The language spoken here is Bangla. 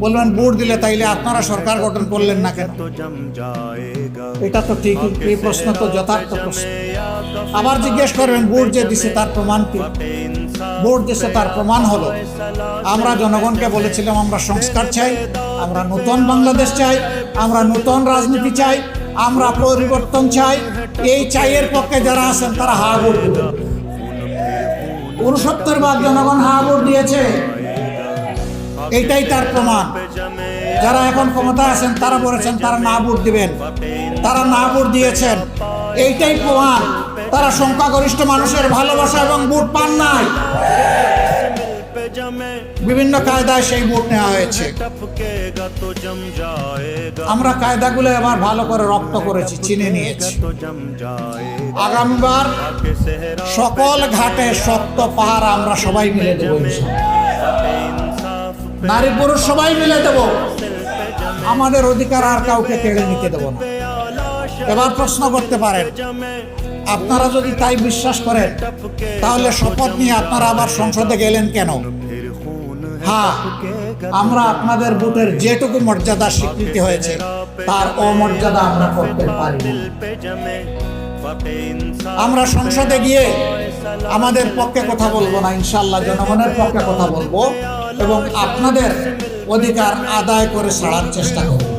বলবেন ভোট দিলে তাইলে আপনারা সরকার গঠন করলেন না কেন? এটা তো ঠিক, এই প্রশ্ন তো যথার্থ প্রশ্ন। আবার জিজ্ঞেস করবেন ভোট যে দিছে তার প্রমাণ কি? ভোট দিছে তার প্রমাণ হলো আমরা জনগণকে বলেছিলাম আমরা সংস্কার চাই, আমরা নতুন বাংলাদেশ চাই, আমরা নতুন রাজনীতি চাই, আমরা পরিবর্তন চাই। এই চাইয়ের পক্ষে যারা আছেন তারা হা ভোট দিবেন। 69% জনগণ হা ভোট দিয়েছে, এইটাই তার প্রমাণ। যারা এখন ক্ষমতায় আছেন তারা বলেছেন তারা না ভোট দিবেন, তারা না ভোট দিয়েছেন, এইটাই প্রমাণ তারা সংখ্যাগরিষ্ঠ মানুষের ভালোবাসা এবং ভোট পান নাই। বিভিন্ন কায়দায় সেই ভোট নেওয়া হয়েছে। আমরা কায়দাগুলো এবার ভালো করে রপ্ত করেছি, চিনে নিয়েছি। আগামীবার সকল ঘাটে শক্ত পাহাড় আমরা সবাই মিলে দেব, নারী পুরুষ সবাই মিলে দেব। আমাদের অধিকার আর কাউকে কেড়ে নিতে দেব না। এবার প্রশ্ন করতে পারেন, আপনারা যদি তাই বিশ্বাস করেন তাহলে শপথ নিয়ে আপনারা আবার সংসদে গেলেন কেন? হ্যাঁ, আমরা আপনাদের ভোটের যেটুকু মর্যাদা স্বীকৃতি হয়েছে তার অমর্যাদা আমরা করতে পারি। আমরা সংসদে গিয়ে আমাদের পক্ষে কথা বলবো না, ইনশাআল্লাহ জনগণের পক্ষে কথা বলবো এবং আপনাদের অধিকার আদায় করে ছাড়ার চেষ্টা করব।